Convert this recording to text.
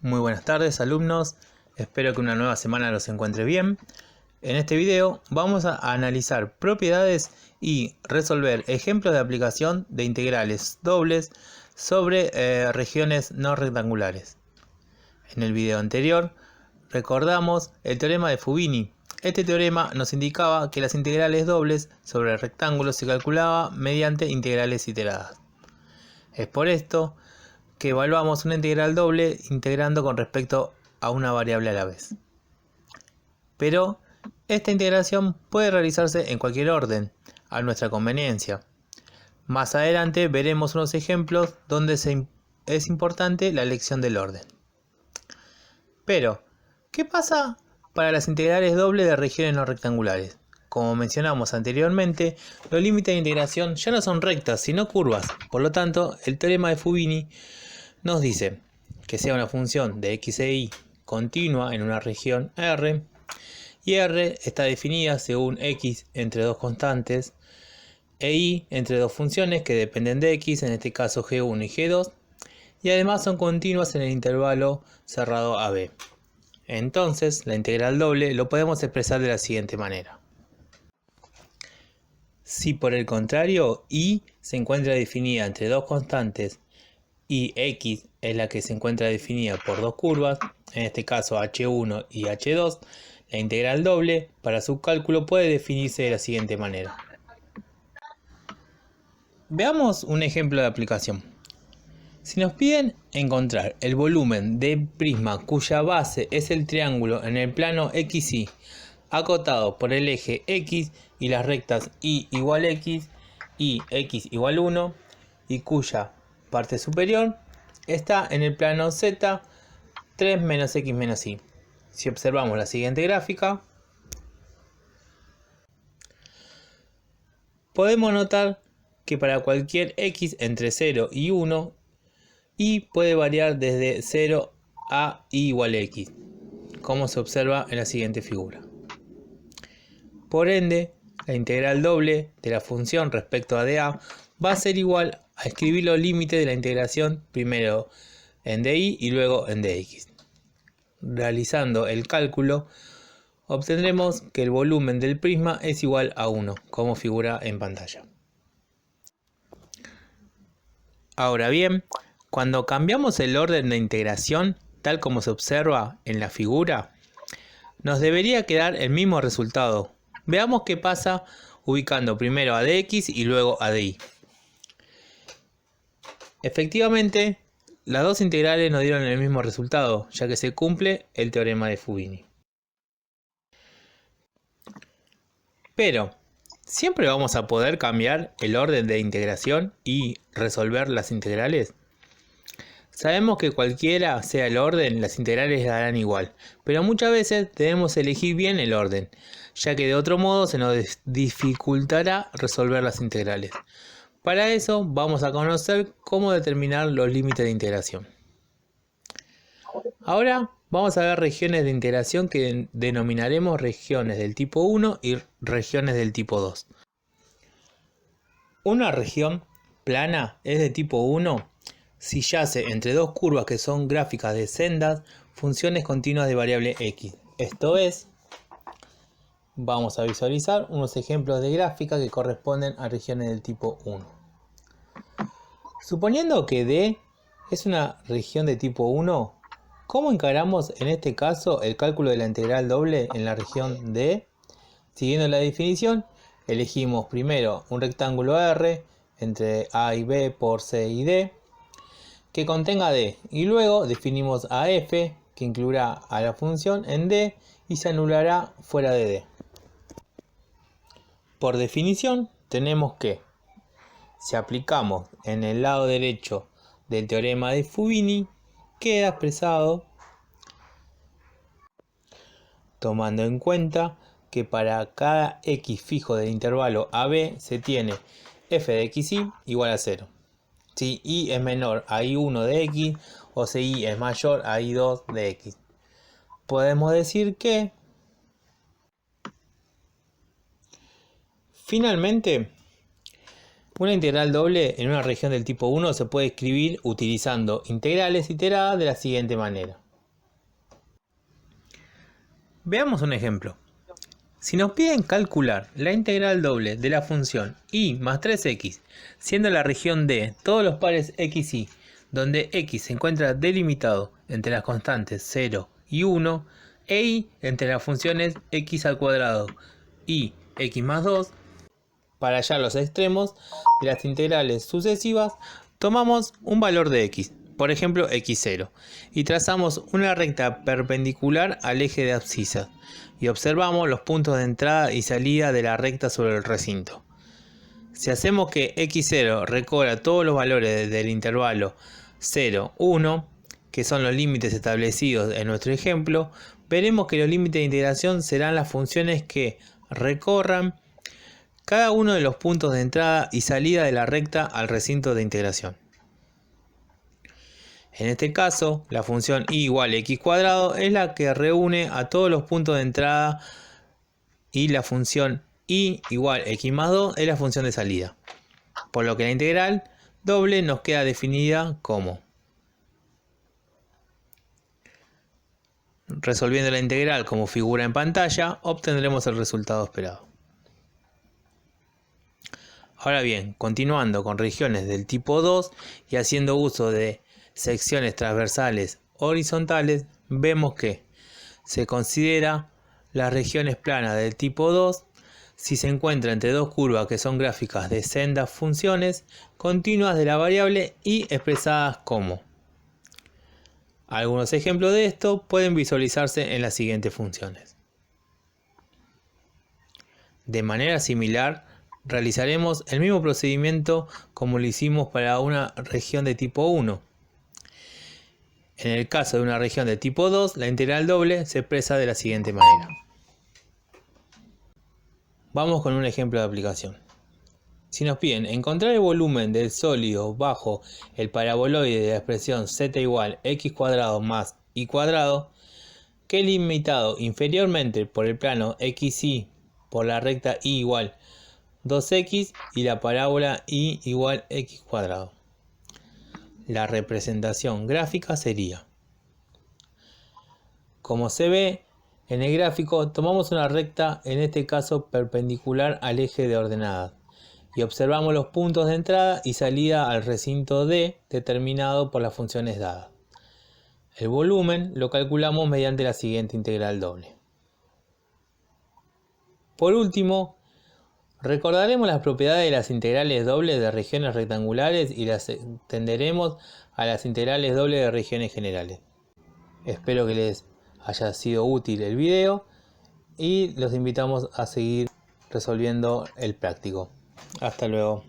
Muy buenas tardes, alumnos, espero que una nueva semana los encuentre bien. En este video vamos a analizar propiedades y resolver ejemplos de aplicación de integrales dobles sobre regiones no rectangulares. En el video anterior recordamos el teorema de Fubini. Este teorema nos indicaba que las integrales dobles sobre rectángulos se calculaban mediante integrales iteradas. Es por esto que evaluamos una integral doble integrando con respecto a una variable a la vez. Pero esta integración puede realizarse en cualquier orden, a nuestra conveniencia. Más adelante veremos unos ejemplos donde es importante la elección del orden. Pero, ¿qué pasa para las integrales dobles de regiones no rectangulares? Como mencionamos anteriormente, los límites de integración ya no son rectas, sino curvas. Por lo tanto, el teorema de Fubini nos dice que sea una función de x e y continua en una región R, y R está definida según x entre dos constantes e y entre dos funciones que dependen de x, en este caso g1 y g2, y además son continuas en el intervalo cerrado AB. Entonces, la integral doble lo podemos expresar de la siguiente manera. Si por el contrario y se encuentra definida entre dos constantes y x es la que se encuentra definida por dos curvas, en este caso h1 y h2, la integral doble para su cálculo puede definirse de la siguiente manera. Veamos un ejemplo de aplicación. Si nos piden encontrar el volumen de prisma cuya base es el triángulo en el plano XY, acotado por el eje X y las rectas Y igual X y X igual 1, y cuya parte superior está en el plano Z, 3 menos X menos Y. Si observamos la siguiente gráfica, podemos notar que para cualquier X entre 0 y 1, Y puede variar desde 0 a Y igual X, como se observa en la siguiente figura. Por ende, la integral doble de la función respecto a dA va a ser igual a escribir los límites de la integración primero en dy y luego en dx. Realizando el cálculo, obtendremos que el volumen del prisma es igual a 1, como figura en pantalla. Ahora bien, cuando cambiamos el orden de integración, tal como se observa en la figura, nos debería quedar el mismo resultado. Veamos qué pasa ubicando primero a dx y luego a dy. Efectivamente, las dos integrales nos dieron el mismo resultado, ya que se cumple el teorema de Fubini. Pero, ¿siempre vamos a poder cambiar el orden de integración y resolver las integrales? Sabemos que cualquiera sea el orden, las integrales darán igual, pero muchas veces debemos elegir bien el orden, ya que de otro modo se nos dificultará resolver las integrales. Para eso vamos a conocer cómo determinar los límites de integración. Ahora vamos a ver regiones de integración que denominaremos regiones del tipo 1 y regiones del tipo 2. Una región plana es de tipo 1 si yace entre dos curvas que son gráficas de sendas funciones continuas de variable x. Esto es, vamos a visualizar unos ejemplos de gráfica que corresponden a regiones del tipo 1. Suponiendo que D es una región de tipo 1, ¿cómo encaramos en este caso el cálculo de la integral doble en la región D? Siguiendo la definición, elegimos primero un rectángulo R entre A y B por C y D que contenga D, y luego definimos a F, que incluirá a la función en D y se anulará fuera de D. Por definición, tenemos que, si aplicamos en el lado derecho del teorema de Fubini, queda expresado tomando en cuenta que para cada x fijo del intervalo AB se tiene f de xy igual a 0. Si y es menor a y1 de x o si y es mayor a y2 de x. Podemos decir que finalmente una integral doble en una región del tipo 1 se puede escribir utilizando integrales iteradas de la siguiente manera. Veamos un ejemplo. Si nos piden calcular la integral doble de la función y más 3x, siendo la región D todos los pares x y, donde x se encuentra delimitado entre las constantes 0 y 1, e y entre las funciones x al cuadrado y x más 2, para hallar los extremos de las integrales sucesivas, tomamos un valor de x, por ejemplo x0, y trazamos una recta perpendicular al eje de abscisas, y observamos los puntos de entrada y salida de la recta sobre el recinto. Si hacemos que x0 recorra todos los valores del intervalo 0, 1, que son los límites establecidos en nuestro ejemplo, veremos que los límites de integración serán las funciones que recorran cada uno de los puntos de entrada y salida de la recta al recinto de integración. En este caso, la función y igual a x cuadrado es la que reúne a todos los puntos de entrada y la función y igual a x más 2 es la función de salida. Por lo que la integral doble nos queda definida como: resolviendo la integral como figura en pantalla, obtendremos el resultado esperado. Ahora bien, continuando con regiones del tipo 2 y haciendo uso de secciones transversales horizontales, vemos que se considera las regiones planas del tipo 2 si se encuentra entre dos curvas que son gráficas de sendas funciones continuas de la variable y expresadas como. Algunos ejemplos de esto pueden visualizarse en las siguientes funciones. De manera similar, realizaremos el mismo procedimiento como lo hicimos para una región de tipo 1. En el caso de una región de tipo 2, la integral doble se expresa de la siguiente manera. Vamos con un ejemplo de aplicación. Si nos piden encontrar el volumen del sólido bajo el paraboloide de la expresión z igual x cuadrado más y cuadrado, que es limitado inferiormente por el plano xy por la recta y igual 2x y la parábola y igual x cuadrado. La representación gráfica sería: como se ve en el gráfico, tomamos una recta, en este caso perpendicular al eje de ordenadas, y observamos los puntos de entrada y salida al recinto D determinado por las funciones dadas. El volumen lo calculamos mediante la siguiente integral doble. Por último, recordaremos las propiedades de las integrales dobles de regiones rectangulares y las extenderemos a las integrales dobles de regiones generales. Espero que les haya sido útil el video y los invitamos a seguir resolviendo el práctico. Hasta luego.